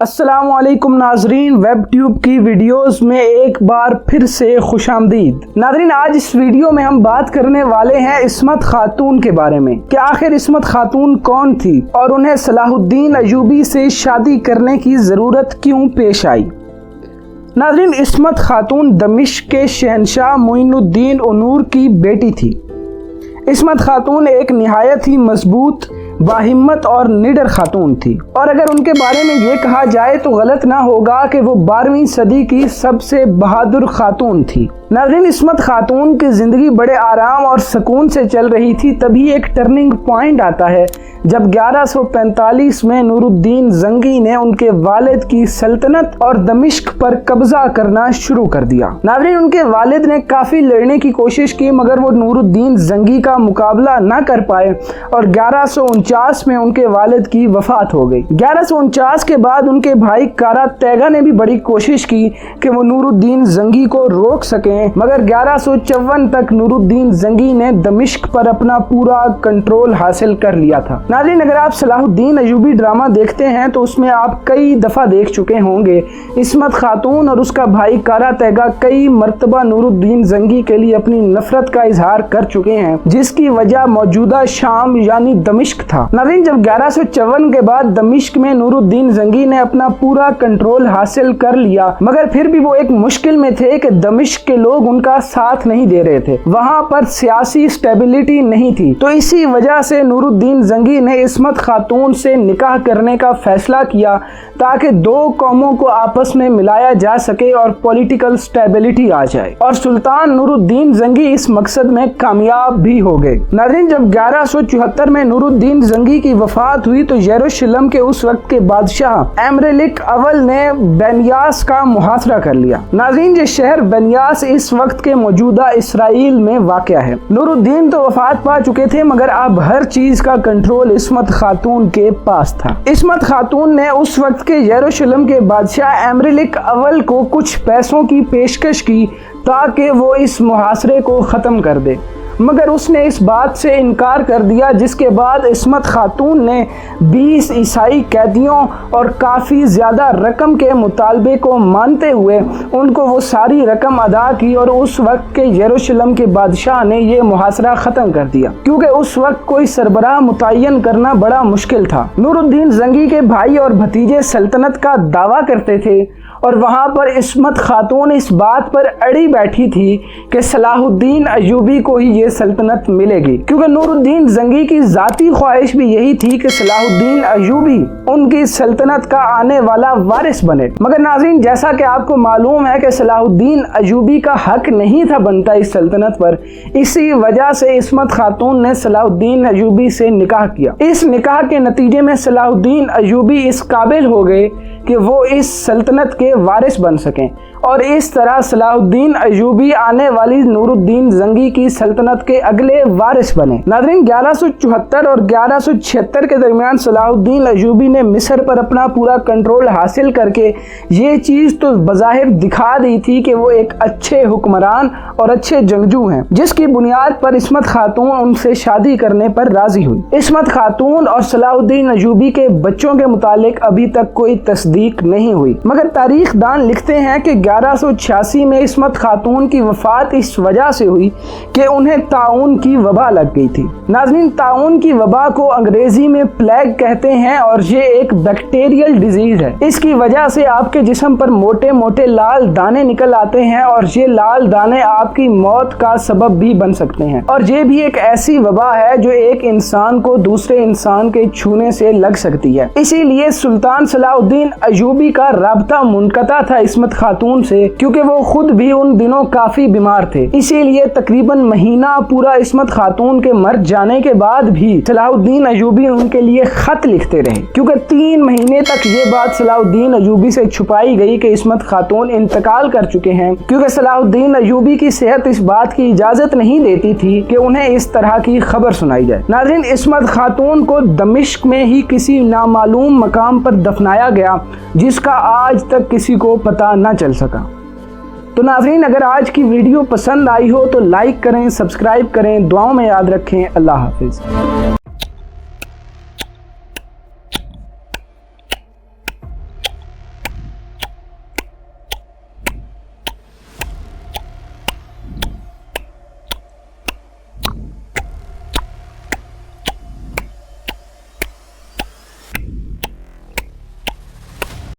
السلام علیکم ناظرین، ویب ٹیوب کی ویڈیوز میں ایک بار پھر سے خوش آمدید۔ ناظرین، آج اس ویڈیو میں ہم بات کرنے والے ہیں عصمت خاتون کے بارے میں کہ آخر عصمت خاتون کون تھی اور انہیں صلاح الدین ایوبی سے شادی کرنے کی ضرورت کیوں پیش آئی۔ ناظرین، عصمت خاتون دمشق کے شہنشاہ معین الدین انور کی بیٹی تھی۔ عصمت خاتون ایک نہایت ہی مضبوط، باہمت اور نڈر خاتون تھی، اور اگر ان کے بارے میں یہ کہا جائے تو غلط نہ ہوگا کہ وہ 12ویں صدی کی سب سے بہادر خاتون تھی۔ ناظرین، عصمت خاتون کی زندگی بڑے آرام اور سکون سے چل رہی تھی، تبھی ایک ٹرننگ پوائنٹ آتا ہے جب 1145 میں نور الدین زنگی نے ان کے والد کی سلطنت اور دمشق پر قبضہ کرنا شروع کر دیا۔ ناظرین، ان کے والد نے کافی لڑنے کی کوشش کی مگر وہ نور الدین زنگی کا مقابلہ نہ کر پائے اور 1149 میں ان کے والد کی وفات ہو گئی۔ 1149 کے بعد ان کے بھائی کارا تیگا نے بھی بڑی کوشش کی کہ وہ نور الدین زنگی کو روک سکیں، مگر 1154 تک نور الدین زنگی نے دمشق پر اپنا پورا کنٹرول حاصل کر لیا تھا۔ ناظرین، اگر آپ صلاح الدین ایوبی ڈرامہ دیکھتے ہیں تو اس میں آپ کئی دفعہ دیکھ چکے ہوں گے عصمت خاتون اور اس کا بھائی کارا تیگا کئی مرتبہ نور الدین زنگی کے لیے اپنی نفرت کا اظہار کر چکے ہیں، جس کی وجہ موجودہ شام یعنی دمشق تھا۔ ناظرین، جب 1154 کے بعد دمشق میں نور الدین زنگی نے اپنا پورا کنٹرول حاصل کر لیا، مگر پھر بھی وہ ایک مشکل میں تھے کہ دمشق کے لوگ ان کا ساتھ نہیں دے رہے تھے، وہاں پر سیاسی اسٹیبلٹی نہیں تھی، تو اسی وجہ سے نور الدین زنگی نے عصمت خاتون سے نکاح کرنے کا فیصلہ کیا تاکہ دو قوموں کو آپس میں ملایا جا سکے اور پولیٹیکل اسٹیبلٹی آ جائے، اور سلطان نور الدین زنگی اس مقصد میں کامیاب بھی ہو گئے۔ ناظرین، جب 1174 میں نور الدین زنگی کی وفات ہوئی تو یروشلم کے اس وقت کے بادشاہ ایمرلک اول نے بینیاس کا محاصرہ کر لیا۔ ناظرین، یہ شہر بینیاس اس وقت کے موجودہ اسرائیل میں واقع ہے۔ نور الدین تو وفات پا چکے تھے مگر اب ہر چیز کا کنٹرول عصمت خاتون کے پاس تھا۔ عصمت خاتون نے اس وقت کے یروشلم کے بادشاہ ایمرلک اول کو کچھ پیسوں کی پیشکش کی تاکہ وہ اس محاصرے کو ختم کر دے، مگر اس نے اس بات سے انکار کر دیا، جس کے بعد عصمت خاتون نے 20 عیسائی قیدیوں اور کافی زیادہ رقم کے مطالبے کو مانتے ہوئے ان کو وہ ساری رقم ادا کی، اور اس وقت کے یروشلم کے بادشاہ نے یہ محاصرہ ختم کر دیا، کیونکہ اس وقت کوئی سربراہ متعین کرنا بڑا مشکل تھا۔ نور الدین زنگی کے بھائی اور بھتیجے سلطنت کا دعویٰ کرتے تھے، اور وہاں پر عصمت خاتون اس بات پر اڑی بیٹھی تھی کہ صلاح الدین ایوبی کو ہی یہ سلطنت ملے گی، کیونکہ نور الدین زنگی کی ذاتی خواہش بھی یہی تھی کہ صلاح الدین ایوبی ان کی سلطنت کا آنے والا وارث بنے۔ مگر ناظرین، جیسا کہ آپ کو معلوم ہے کہ صلاح الدین ایوبی کا حق نہیں تھا بنتا اس سلطنت پر، اسی وجہ سے عصمت خاتون نے صلاح الدین ایوبی سے نکاح کیا۔ اس نکاح کے نتیجے میں صلاح الدین ایوبی اس قابل ہو گئے کہ وہ اس سلطنت کے وارث بن سکیں، اور اس طرح صلاح الدین ایوبی آنے والی نور الدین زنگی کی سلطنت کے اگلے وارث بنے۔ ناظرین، 1174 اور 1176 کے درمیان صلاح الدین ایوبی نے مصر پر اپنا پورا کنٹرول حاصل کر کے یہ چیز تو بظاہر دکھا دی تھی کہ وہ ایک اچھے حکمران اور اچھے جنگجو ہیں، جس کی بنیاد پر عصمت خاتون ان سے شادی کرنے پر راضی ہوئی۔ عصمت خاتون اور صلاح الدین ایوبی کے بچوں کے متعلق ابھی تک کوئی تصدیق نہیں ہوئی، مگر تاریخ دان لکھتے ہیں کہ 1186 میں عصمت خاتون کی وفات اس وجہ سے ہوئی کہ انہیں طاعون کی وبا لگ گئی تھی۔ ناظرین، طاعون کی وبا کو انگریزی میں پلیگ کہتے ہیں اور یہ ایک بیکٹیریل ڈیزیز ہے۔ اس کی وجہ سے آپ کے جسم پر موٹے موٹے لال دانے نکل آتے ہیں، اور یہ لال دانے آپ کی موت کا سبب بھی بن سکتے ہیں، اور یہ بھی ایک ایسی وبا ہے جو ایک انسان کو دوسرے انسان کے چھونے سے لگ سکتی ہے۔ اسی لیے سلطان صلاح الدین ایوبی کا رابطہ منقطع تھا عصمت خاتون سے، کیونکہ وہ خود بھی ان دنوں کافی بیمار تھے۔ اسی لیے تقریباً مہینہ پورا عصمت خاتون کے مر جانے کے بعد بھی صلاح الدین ایوبی ان کے لیے خط لکھتے رہے، کیونکہ 3 مہینے تک یہ بات صلاح الدین ایوبی سے چھپائی گئی کہ عصمت خاتون انتقال کر چکے ہیں، کیونکہ صلاح الدین ایوبی کی صحت اس بات کی اجازت نہیں دیتی تھی کہ انہیں اس طرح کی خبر سنائی جائے۔ ناظرین، عصمت خاتون کو دمشق میں ہی کسی نامعلوم مقام پر دفنایا گیا، جس کا آج تک کسی کو پتہ نہ چل سکا۔ تو ناظرین، اگر آج کی ویڈیو پسند آئی ہو تو لائک کریں، سبسکرائب کریں، دعاؤں میں یاد رکھیں۔ اللہ حافظ۔